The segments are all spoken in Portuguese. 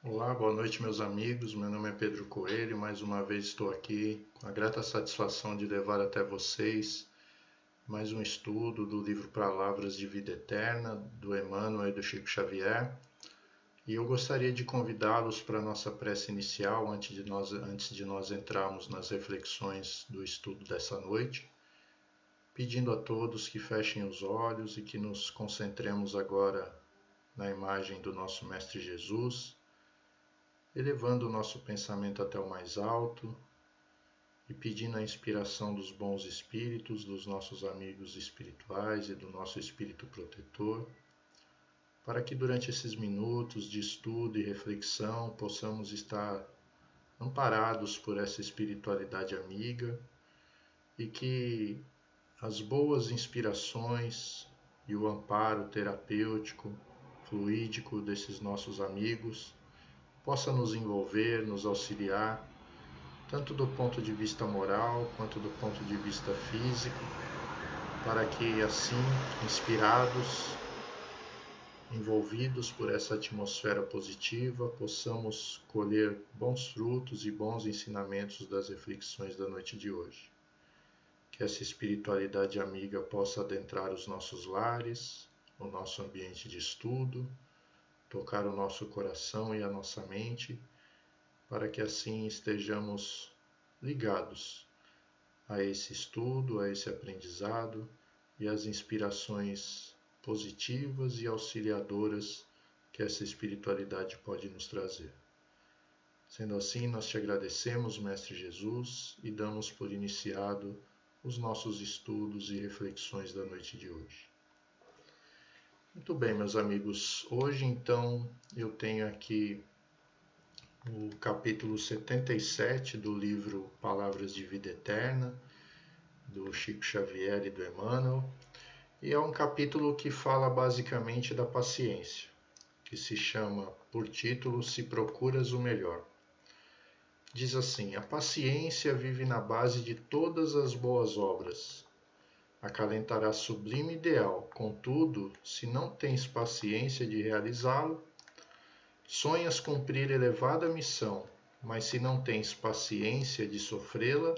Olá, boa noite, meus amigos. Meu nome é Pedro Coelho. Mais uma vez estou aqui com a grata satisfação de levar até vocês mais um estudo do livro Palavras de Vida Eterna, do Emmanuel e do Chico Xavier. E eu gostaria de convidá-los para a nossa prece inicial, antes de nós entrarmos nas reflexões do estudo dessa noite, pedindo a todos que fechem os olhos e que nos concentremos agora na imagem do nosso Mestre Jesus, elevando o nosso pensamento até o mais alto e pedindo a inspiração dos bons espíritos, dos nossos amigos espirituais e do nosso espírito protetor, para que durante esses minutos de estudo e reflexão possamos estar amparados por essa espiritualidade amiga e que as boas inspirações e o amparo terapêutico, fluídico desses nossos amigos possa nos envolver, nos auxiliar, tanto do ponto de vista moral quanto do ponto de vista físico, para que assim, inspirados, envolvidos por essa atmosfera positiva, possamos colher bons frutos e bons ensinamentos das reflexões da noite de hoje. Que essa espiritualidade amiga possa adentrar os nossos lares, o nosso ambiente de estudo, tocar o nosso coração e a nossa mente, para que assim estejamos ligados a esse estudo, a esse aprendizado e às inspirações positivas e auxiliadoras que essa espiritualidade pode nos trazer. Sendo assim, nós te agradecemos, Mestre Jesus, e damos por iniciado os nossos estudos e reflexões da noite de hoje. Muito bem, meus amigos, hoje então eu tenho aqui o capítulo 77 do livro Palavras de Vida Eterna, do Chico Xavier e do Emmanuel, e é um capítulo que fala basicamente da paciência, que se chama, por título, Se Procuras o Melhor. Diz assim: a paciência vive na base de todas as boas obras. Acalentará sublime ideal, contudo, se não tens paciência de realizá-lo, sonhas cumprir elevada missão, mas se não tens paciência de sofrê-la,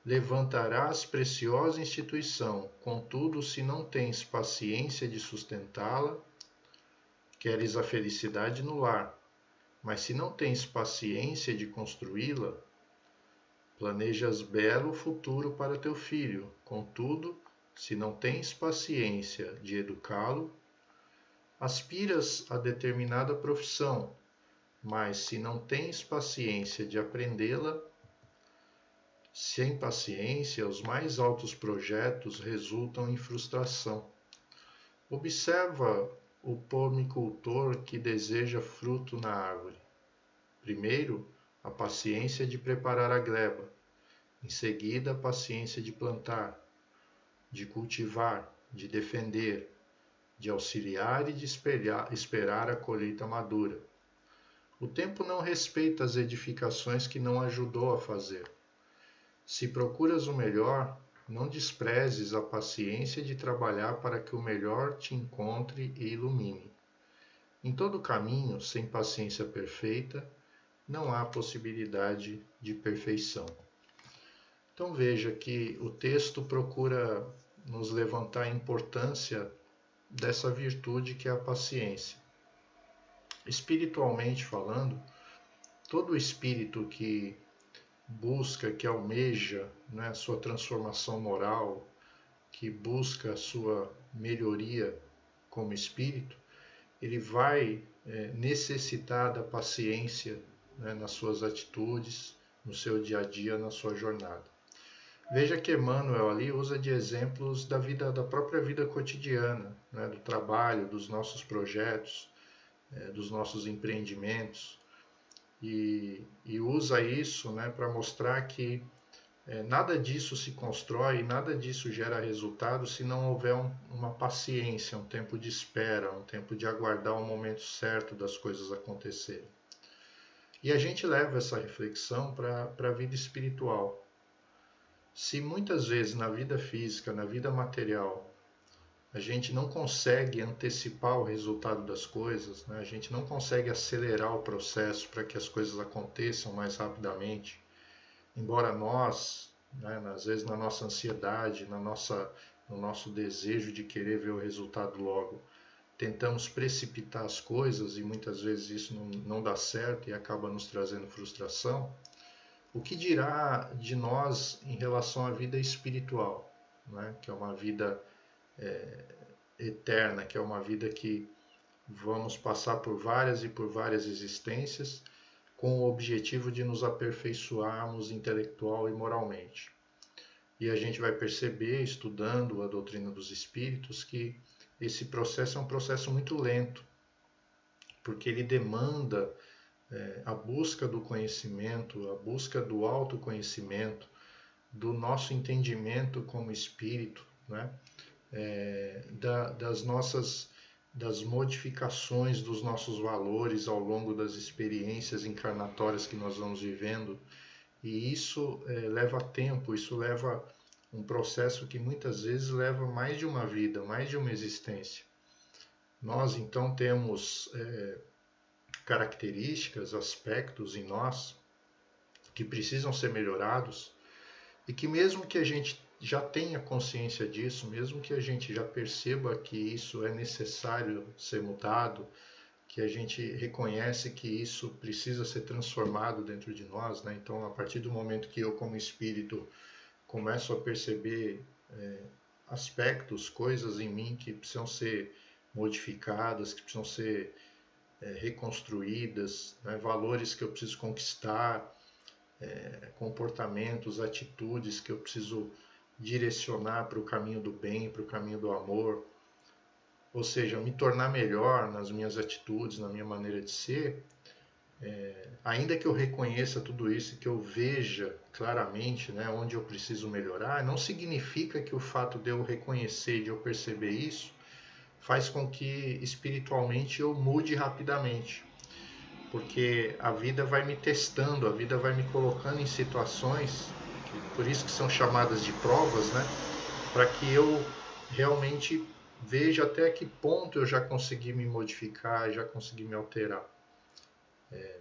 levantarás preciosa instituição, contudo, se não tens paciência de sustentá-la, queres a felicidade no lar, mas se não tens paciência de construí-la, planejas belo futuro para teu filho, contudo, se não tens paciência de educá-lo, aspiras a determinada profissão, mas se não tens paciência de aprendê-la, sem paciência, os mais altos projetos resultam em frustração. Observa o pomicultor que deseja fruto na árvore. Primeiro, a paciência de preparar a gleba, em seguida a paciência de plantar, de cultivar, de defender, de auxiliar e de esperar a colheita madura. O tempo não respeita as edificações que não ajudou a fazer. Se procuras o melhor, não desprezes a paciência de trabalhar para que o melhor te encontre e ilumine. Em todo caminho, sem paciência perfeita, não há possibilidade de perfeição. Então veja que o texto procura nos levantar a importância dessa virtude que é a paciência. Espiritualmente falando, todo espírito que busca, que almeja, né, a sua transformação moral, que busca a sua melhoria como espírito, ele vai necessitar da paciência, né, nas suas atitudes, no seu dia a dia, na sua jornada. Veja que Emmanuel ali usa de exemplos da vida, da própria vida cotidiana, né, do trabalho, dos nossos projetos, dos nossos empreendimentos, e usa isso, né, para mostrar que nada disso se constrói, nada disso gera resultado se não houver uma paciência, um tempo de espera, um tempo de aguardar o momento certo das coisas acontecerem. E a gente leva essa reflexão para a vida espiritual. Se muitas vezes na vida física, na vida material, a gente não consegue antecipar o resultado das coisas, né? A gente não consegue acelerar o processo para que as coisas aconteçam mais rapidamente. Embora nós, né, às vezes na nossa ansiedade, no nosso desejo de querer ver o resultado logo, tentamos precipitar as coisas e muitas vezes isso não dá certo e acaba nos trazendo frustração. O que dirá de nós em relação à vida espiritual, né? Que é uma vida eterna, que é uma vida que vamos passar por várias e por várias existências com o objetivo de nos aperfeiçoarmos intelectual e moralmente. E a gente vai perceber, estudando a doutrina dos espíritos, que esse processo é um processo muito lento, porque ele demanda a busca do conhecimento, a busca do autoconhecimento, do nosso entendimento como espírito, né? Das modificações dos nossos valores ao longo das experiências encarnatórias que nós vamos vivendo. E isso leva tempo, isso leva um processo que muitas vezes leva mais de uma vida, mais de uma existência. Nós então temos características, aspectos em nós que precisam ser melhorados e que mesmo que a gente já tenha consciência disso, mesmo que a gente já perceba que isso é necessário ser mudado, que a gente reconhece que isso precisa ser transformado dentro de nós, né? Então, a partir do momento que eu, como espírito, começo a perceber aspectos, coisas em mim que precisam ser modificadas, que precisam ser reconstruídas, né? Valores que eu preciso conquistar, comportamentos, atitudes que eu preciso direcionar para o caminho do bem, para o caminho do amor, ou seja, me tornar melhor nas minhas atitudes, na minha maneira de ser, ainda que eu reconheça tudo isso, que eu veja claramente, né, onde eu preciso melhorar, não significa que o fato de eu reconhecer, de eu perceber isso, faz com que espiritualmente eu mude rapidamente. Porque a vida vai me testando, a vida vai me colocando em situações, por isso que são chamadas de provas, né? Para que eu realmente veja até que ponto eu já consegui me modificar, já consegui me alterar,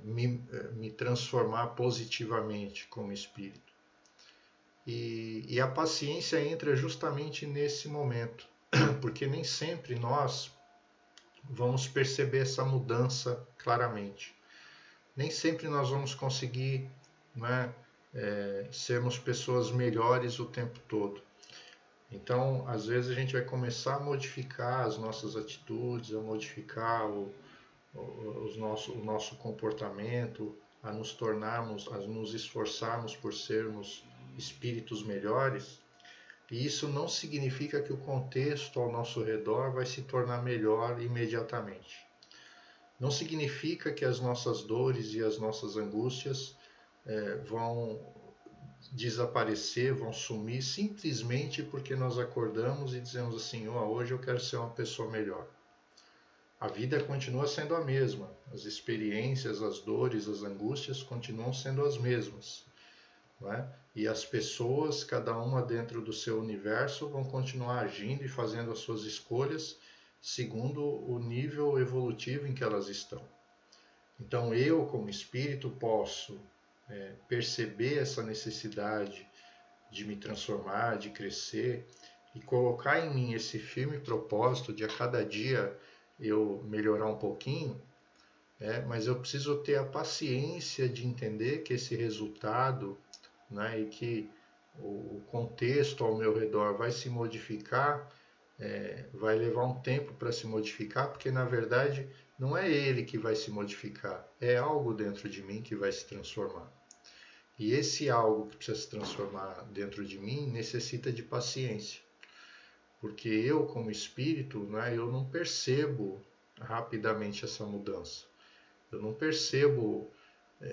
me transformar positivamente como espírito. E a paciência entra justamente nesse momento, porque nem sempre nós vamos perceber essa mudança claramente. Nem sempre nós vamos conseguir, né, sermos pessoas melhores o tempo todo. Então, às vezes a gente vai começar a modificar as nossas atitudes, a modificar o nosso comportamento, a nos esforçarmos por sermos espíritos melhores. E isso não significa que o contexto ao nosso redor vai se tornar melhor imediatamente. Não significa que as nossas dores e as nossas angústias vão desaparecer, vão sumir simplesmente porque nós acordamos e dizemos assim: hoje eu quero ser uma pessoa melhor. A vida continua sendo a mesma, as experiências, as dores, as angústias continuam sendo as mesmas, não é? E as pessoas, cada uma dentro do seu universo, vão continuar agindo e fazendo as suas escolhas segundo o nível evolutivo em que elas estão. Então eu, como espírito, posso perceber essa necessidade de me transformar, de crescer e colocar em mim esse firme propósito de a cada dia eu melhorar um pouquinho, mas eu preciso ter a paciência de entender que esse resultado, né, e que o contexto ao meu redor vai se modificar, vai levar um tempo para se modificar, porque na verdade não é ele que vai se modificar, é algo dentro de mim que vai se transformar. E esse algo que precisa se transformar dentro de mim necessita de paciência. Porque eu, como espírito, né, eu não percebo rapidamente essa mudança. Eu não percebo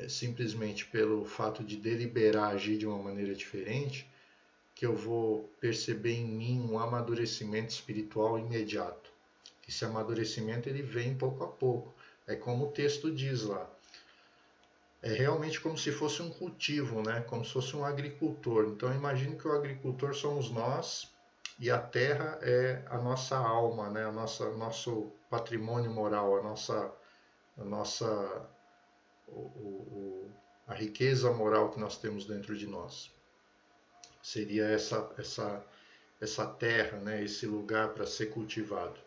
simplesmente pelo fato de deliberar agir de uma maneira diferente, que eu vou perceber em mim um amadurecimento espiritual imediato. Esse amadurecimento ele vem pouco a pouco. É como o texto diz lá. É realmente como se fosse um cultivo, né? Como se fosse um agricultor. Então imagine que o agricultor somos nós, e a terra é a nossa alma, né? Nosso patrimônio moral, a nossa a riqueza moral que nós temos dentro de nós. Seria essa terra, né? Esse lugar para ser cultivado.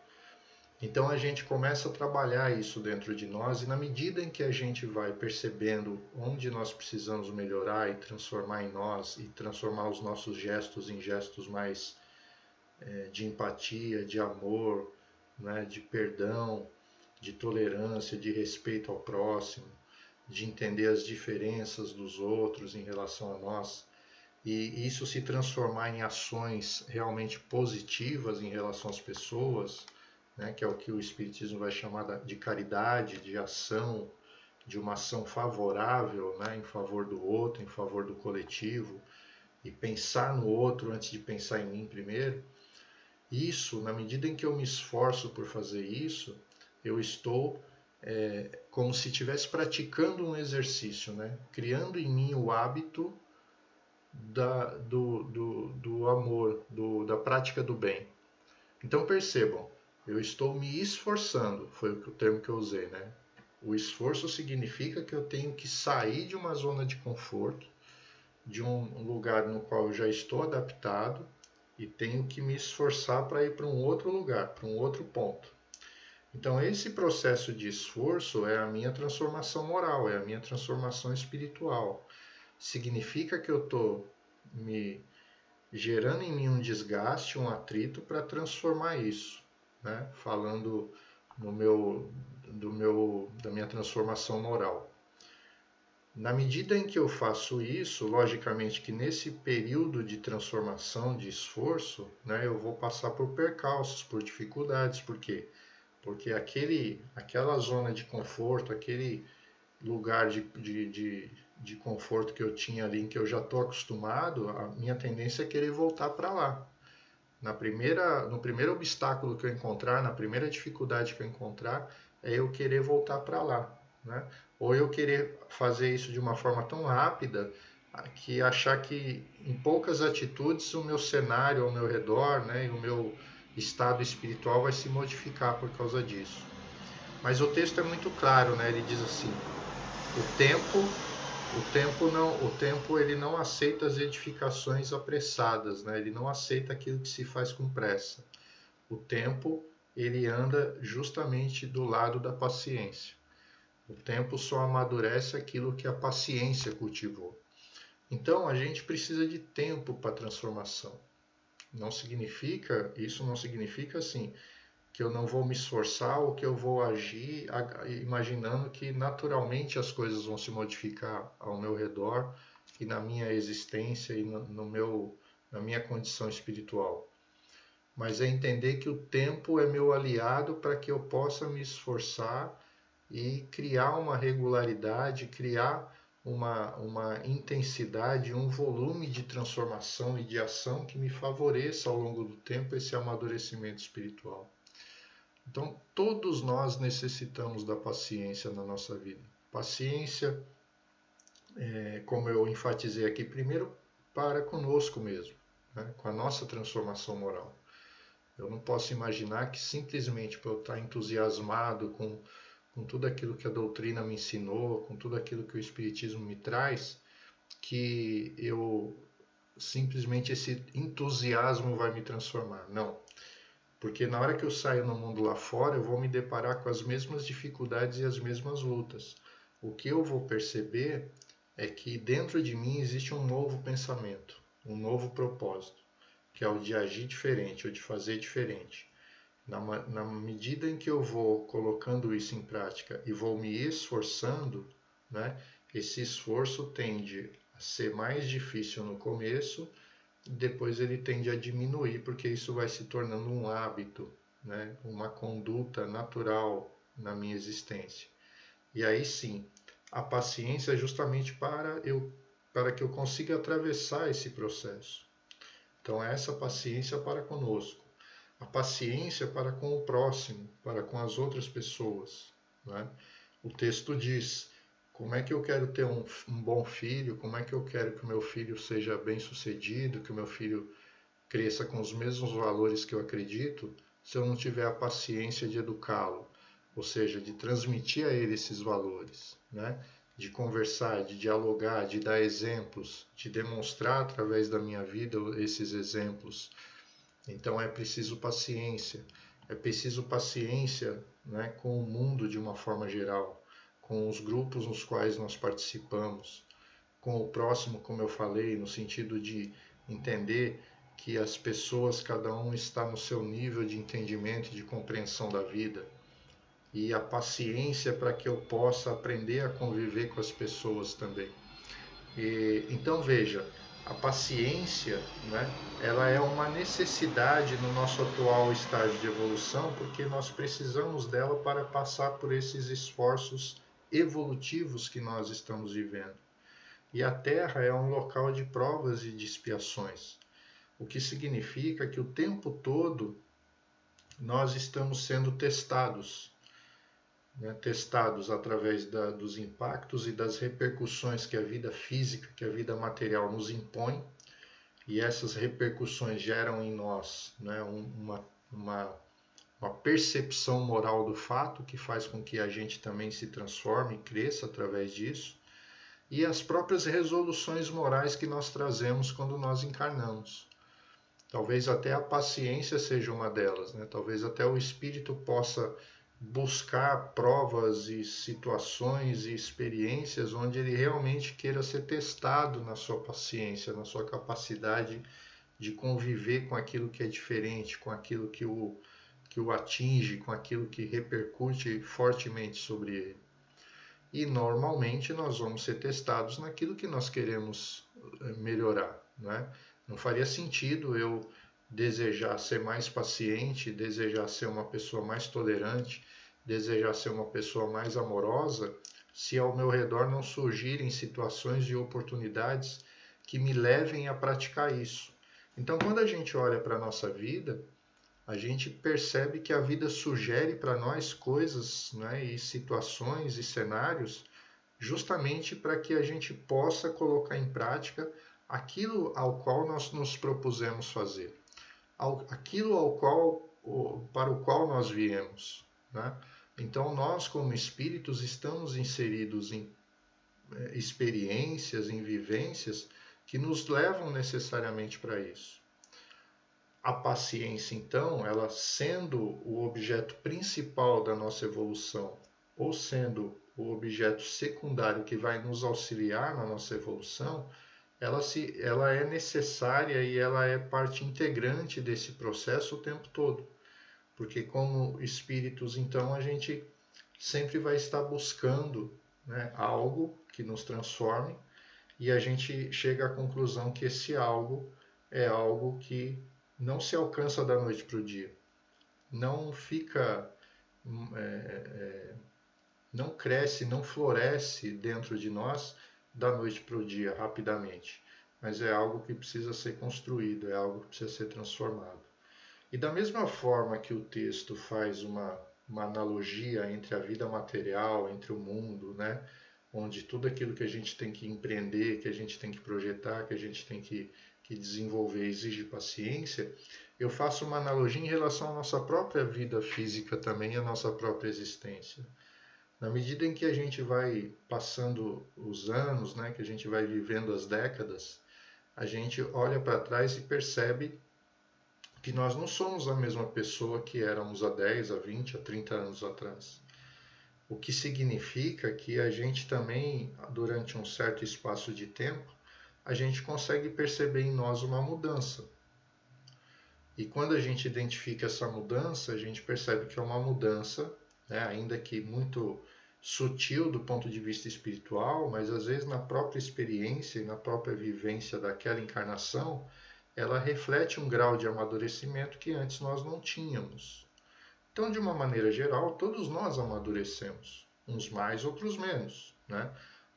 Então a gente começa a trabalhar isso dentro de nós e na medida em que a gente vai percebendo onde nós precisamos melhorar e transformar em nós e transformar os nossos gestos em gestos mais de empatia, de amor, né, de perdão, de tolerância, de respeito ao próximo, de entender as diferenças dos outros em relação a nós, e isso se transformar em ações realmente positivas em relação às pessoas, né, que é o que o Espiritismo vai chamar de caridade, de ação, de uma ação favorável, né, em favor do outro, em favor do coletivo, e pensar no outro antes de pensar em mim primeiro. Isso, na medida em que eu me esforço por fazer isso, eu estou como se estivesse praticando um exercício, né? Criando em mim o hábito do amor, da prática do bem. Então percebam, eu estou me esforçando, foi o termo que eu usei, né? O esforço significa que eu tenho que sair de uma zona de conforto, de um lugar no qual eu já estou adaptado, e tenho que me esforçar para ir para um outro lugar, para um outro ponto. Então, esse processo de esforço é a minha transformação moral, é a minha transformação espiritual. Significa que eu estou me gerando em mim um desgaste, um atrito para transformar isso, né? Falando da minha transformação moral. Na medida em que eu faço isso, logicamente que nesse período de transformação, de esforço, né, eu vou passar por percalços, por dificuldades. Por quê? Porque aquela zona de conforto, aquele lugar de conforto que eu tinha ali, em que eu já estou acostumado, a minha tendência é querer voltar para lá. No primeiro obstáculo que eu encontrar, na primeira dificuldade que eu encontrar, é eu querer voltar para lá, né? Ou eu querer fazer isso de uma forma tão rápida que achar que em poucas atitudes o meu cenário ao meu redor, né, e o meu estado espiritual vai se modificar por causa disso. Mas o texto é muito claro, né? Ele diz assim: o tempo ele não aceita as edificações apressadas, né? Ele não aceita aquilo que se faz com pressa. O tempo ele anda justamente do lado da paciência. O tempo só amadurece aquilo que a paciência cultivou. Então a gente precisa de tempo para transformação. Isso não significa assim que eu não vou me esforçar ou que eu vou agir imaginando que naturalmente as coisas vão se modificar ao meu redor e na minha existência e na minha condição espiritual. Mas é entender que o tempo é meu aliado para que eu possa me esforçar e criar uma regularidade, criar uma intensidade, um volume de transformação e de ação que me favoreça ao longo do tempo esse amadurecimento espiritual. Então, todos nós necessitamos da paciência na nossa vida. Paciência, como eu enfatizei aqui, primeiro para conosco mesmo, né? Com a nossa transformação moral. Eu não posso imaginar que simplesmente por eu estar entusiasmado com tudo aquilo que a doutrina me ensinou, com tudo aquilo que o Espiritismo me traz, que eu simplesmente esse entusiasmo vai me transformar. Não. Porque na hora que eu saio no mundo lá fora, eu vou me deparar com as mesmas dificuldades e as mesmas lutas. O que eu vou perceber é que dentro de mim existe um novo pensamento, um novo propósito, que é o de agir diferente, o de fazer diferente. Na medida em que eu vou colocando isso em prática e vou me esforçando, né, esse esforço tende a ser mais difícil no começo, depois ele tende a diminuir, porque isso vai se tornando um hábito, né, uma conduta natural na minha existência. E aí sim, a paciência é justamente para que eu consiga atravessar esse processo. Então, é essa paciência para conosco. A paciência para com o próximo, para com as outras pessoas, né? O texto diz: como é que eu quero ter um bom filho? Como é que eu quero que o meu filho seja bem sucedido? Que o meu filho cresça com os mesmos valores que eu acredito, se eu não tiver a paciência de educá-lo, ou seja, de transmitir a ele esses valores, né? De conversar, de dialogar, de dar exemplos, de demonstrar através da minha vida esses exemplos. Então é preciso paciência. É preciso paciência, né, com o mundo de uma forma geral, com os grupos nos quais nós participamos, com o próximo, como eu falei, no sentido de entender que as pessoas, cada um está no seu nível de entendimento e de compreensão da vida. E a paciência para que eu possa aprender a conviver com as pessoas também. Então veja, a paciência, né, ela é uma necessidade no nosso atual estágio de evolução, porque nós precisamos dela para passar por esses esforços evolutivos que nós estamos vivendo. E a Terra é um local de provas e de expiações, o que significa que o tempo todo nós estamos sendo testados, né? Testados através dos impactos e das repercussões que a vida física, que a vida material nos impõe, e essas repercussões geram em nós, né, uma percepção moral do fato que faz com que a gente também se transforme e cresça através disso, e as próprias resoluções morais que nós trazemos quando nós encarnamos. Talvez até a paciência seja uma delas, né? Talvez até o espírito possa buscar provas e situações e experiências onde ele realmente queira ser testado na sua paciência, na sua capacidade de conviver com aquilo que é diferente, com aquilo que o atinge, com aquilo que repercute fortemente sobre ele. E normalmente nós vamos ser testados naquilo que nós queremos melhorar, né? Não faria sentido eu desejar ser mais paciente, desejar ser uma pessoa mais tolerante, desejar ser uma pessoa mais amorosa, se ao meu redor não surgirem situações e oportunidades que me levem a praticar isso. Então, quando a gente olha para a nossa vida, a gente percebe que a vida sugere para nós coisas, né, e situações e cenários justamente para que a gente possa colocar em prática aquilo ao qual nós nos propusemos fazer, aquilo para o qual nós viemos, né? Então nós, como espíritos, estamos inseridos em experiências, em vivências que nos levam necessariamente para isso. A paciência, então, ela sendo o objeto principal da nossa evolução, ou sendo o objeto secundário que vai nos auxiliar na nossa evolução, ela é necessária e ela é parte integrante desse processo o tempo todo. Porque como espíritos, então, a gente sempre vai estar buscando, né, algo que nos transforme, e a gente chega à conclusão que esse algo é algo que não se alcança da noite para o dia. Não fica, não cresce, não floresce dentro de nós da noite para o dia, rapidamente. Mas é algo que precisa ser construído, é algo que precisa ser transformado. E da mesma forma que o texto faz uma analogia entre a vida material, entre o mundo, né? Onde tudo aquilo que a gente tem que empreender, que a gente tem que projetar, que a gente tem que desenvolver exige paciência, eu faço uma analogia em relação à nossa própria vida física também, à nossa própria existência. Na medida em que a gente vai passando os anos, né, que a gente vai vivendo as décadas, a gente olha para trás e percebe que nós não somos a mesma pessoa que éramos há 10, há 20, há 30 anos atrás. O que significa que a gente também, durante um certo espaço de tempo, a gente consegue perceber em nós uma mudança. E quando a gente identifica essa mudança, a gente percebe que é uma mudança, né, ainda que muito sutil do ponto de vista espiritual, mas às vezes na própria experiência e na própria vivência daquela encarnação, ela reflete um grau de amadurecimento que antes nós não tínhamos. Então, de uma maneira geral, todos nós amadurecemos, uns mais, outros menos, né?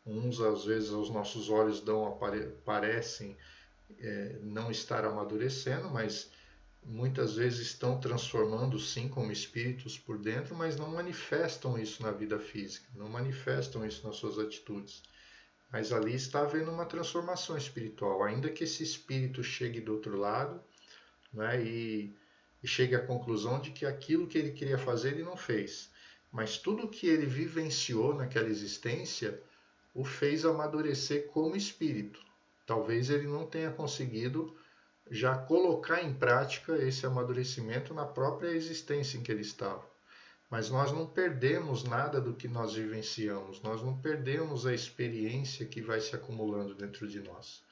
Uns, às vezes, aos nossos olhos parecem não estar amadurecendo, mas muitas vezes estão transformando, sim, como espíritos por dentro, mas não manifestam isso na vida física, não manifestam isso nas suas atitudes. Mas ali está havendo uma transformação espiritual, ainda que esse espírito chegue do outro lado, né? E chegue à conclusão de que aquilo que ele queria fazer ele não fez. Mas tudo que ele vivenciou naquela existência o fez amadurecer como espírito. Talvez ele não tenha conseguido já colocar em prática esse amadurecimento na própria existência em que ele estava. Mas nós não perdemos nada do que nós vivenciamos, nós não perdemos a experiência que vai se acumulando dentro de nós.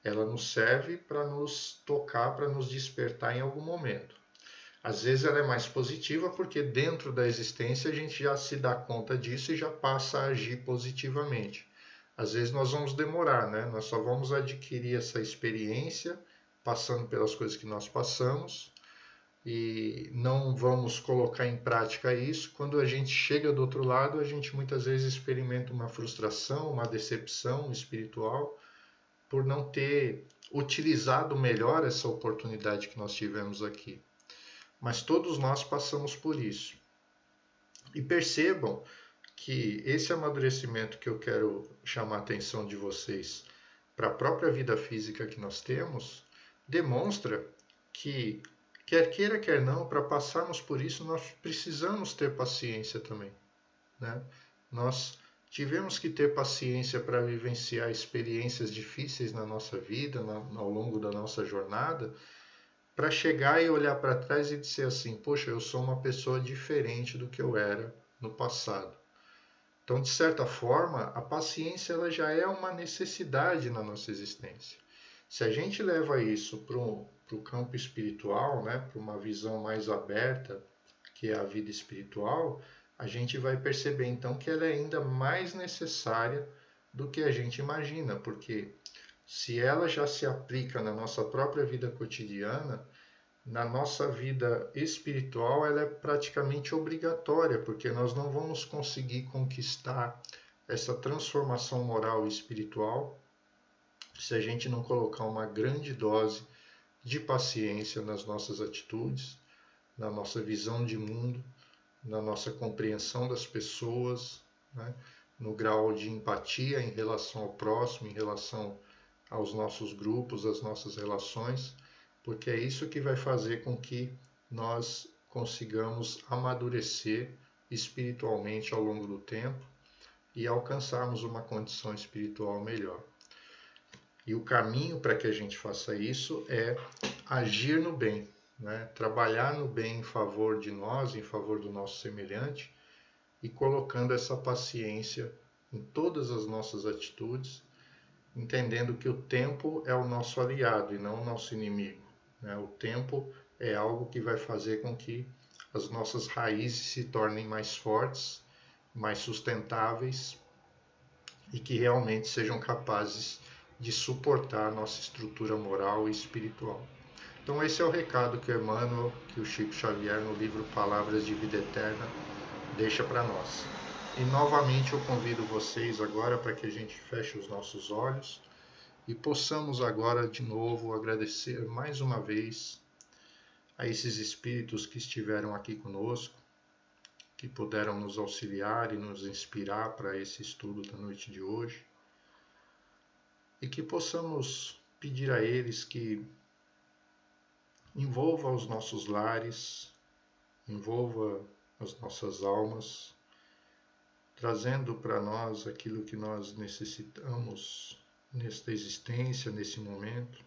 Ela nos serve para nos tocar, para nos despertar em algum momento. Às vezes ela é mais positiva porque dentro da existência a gente já se dá conta disso e já passa a agir positivamente. Às vezes nós vamos demorar, né? Nós só vamos adquirir essa experiência passando pelas coisas que nós passamos e não vamos colocar em prática isso. Quando a gente chega do outro lado, a gente muitas vezes experimenta uma frustração, uma decepção espiritual por não ter utilizado melhor essa oportunidade que nós tivemos aqui. Mas todos nós passamos por isso. E percebam que esse amadurecimento que eu quero chamar a atenção de vocês para a própria vida física que nós temos, demonstra que, quer queira, quer não, para passarmos por isso, nós precisamos ter paciência também, né? Nós tivemos que ter paciência para vivenciar experiências difíceis na nossa vida, ao longo da nossa jornada, para chegar e olhar para trás e dizer assim, poxa, eu sou uma pessoa diferente do que eu era no passado. Então, de certa forma, a paciência ela já é uma necessidade na nossa existência. Se a gente leva isso para o campo espiritual, né, para uma visão mais aberta, que é a vida espiritual, a gente vai perceber então que ela é ainda mais necessária do que a gente imagina, porque se ela já se aplica na nossa própria vida cotidiana, na nossa vida espiritual ela é praticamente obrigatória, porque nós não vamos conseguir conquistar essa transformação moral e espiritual se a gente não colocar uma grande dose de paciência nas nossas atitudes, na nossa visão de mundo, na nossa compreensão das pessoas, né? No grau de empatia em relação ao próximo, em relação aos nossos grupos, às nossas relações, porque é isso que vai fazer com que nós consigamos amadurecer espiritualmente ao longo do tempo e alcançarmos uma condição espiritual melhor. E o caminho para que a gente faça isso é agir no bem, né? Trabalhar no bem em favor de nós, em favor do nosso semelhante e colocando essa paciência em todas as nossas atitudes, entendendo que o tempo é o nosso aliado e não o nosso inimigo, né? O tempo é algo que vai fazer com que as nossas raízes se tornem mais fortes, mais sustentáveis e que realmente sejam capazes de suportar a nossa estrutura moral e espiritual. Então esse é o recado que o Emmanuel, que o Chico Xavier no livro Palavras de Vida Eterna deixa para nós. E novamente eu convido vocês agora para que a gente feche os nossos olhos e possamos agora de novo agradecer mais uma vez a esses espíritos que estiveram aqui conosco, que puderam nos auxiliar e nos inspirar para esse estudo da noite de hoje. E que possamos pedir a eles que envolva os nossos lares, envolva as nossas almas, trazendo para nós aquilo que nós necessitamos nesta existência, nesse momento,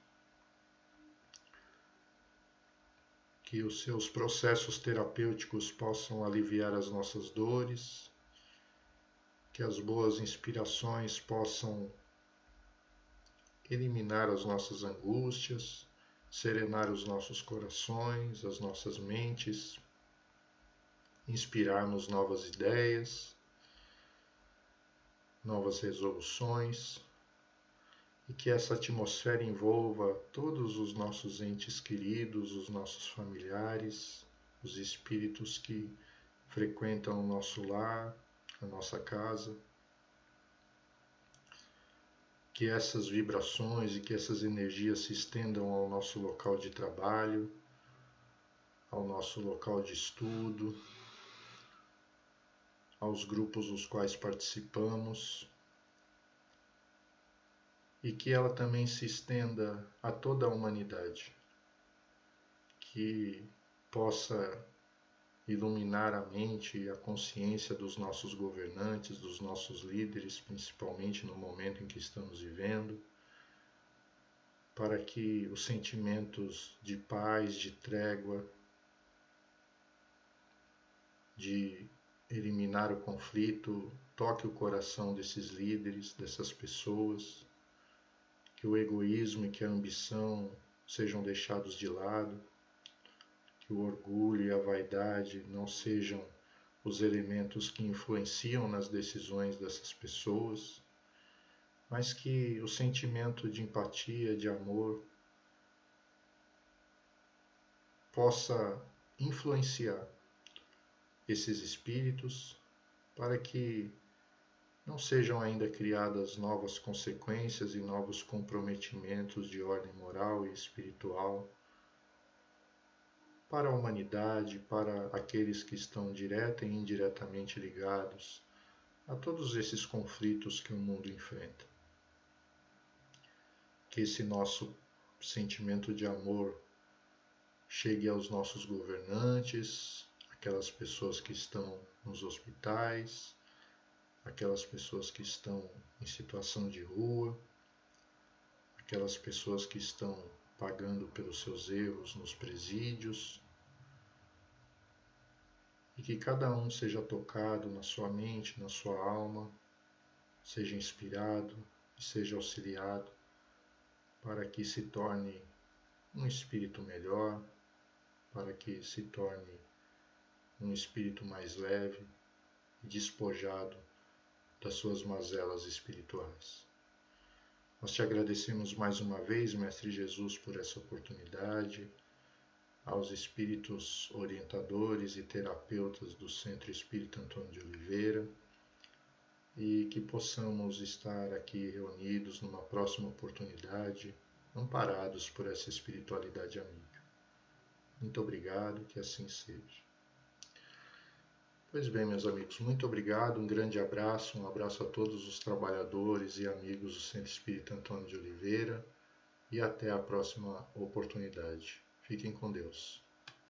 que os seus processos terapêuticos possam aliviar as nossas dores, que as boas inspirações possam eliminar as nossas angústias, serenar os nossos corações, as nossas mentes, inspirar-nos novas ideias, novas resoluções, e que essa atmosfera envolva todos os nossos entes queridos, os nossos familiares, os espíritos que frequentam o nosso lar, a nossa casa. Que essas vibrações e que essas energias se estendam ao nosso local de trabalho, ao nosso local de estudo, aos grupos dos quais participamos, e que ela também se estenda a toda a humanidade. que possa iluminar a mente e a consciência dos nossos governantes, dos nossos líderes, principalmente no momento em que estamos vivendo, para que os sentimentos de paz, de trégua, de eliminar o conflito, toque o coração desses líderes, dessas pessoas, que o egoísmo e que a ambição sejam deixados de lado, que o orgulho e a vaidade não sejam os elementos que influenciam nas decisões dessas pessoas, mas que o sentimento de empatia, de amor, possa influenciar esses espíritos para que não sejam ainda criadas novas consequências e novos comprometimentos de ordem moral e espiritual para a humanidade, para aqueles que estão direta e indiretamente ligados a todos esses conflitos que o mundo enfrenta. Que esse nosso sentimento de amor chegue aos nossos governantes, aquelas pessoas que estão nos hospitais, aquelas pessoas que estão em situação de rua, aquelas pessoas que estão pagando pelos seus erros nos presídios, e que cada um seja tocado na sua mente, na sua alma, seja inspirado e seja auxiliado para que se torne um espírito melhor, para que se torne um espírito mais leve e despojado das suas mazelas espirituais. Nós te agradecemos mais uma vez, Mestre Jesus, por essa oportunidade, aos espíritos orientadores e terapeutas do Centro Espírita Antônio de Oliveira, e que possamos estar aqui reunidos numa próxima oportunidade, amparados por essa espiritualidade amiga. Muito obrigado, que assim seja. Pois bem, meus amigos, muito obrigado, um grande abraço, um abraço a todos os trabalhadores e amigos do Centro Espírita Antônio de Oliveira e até a próxima oportunidade. Fiquem com Deus.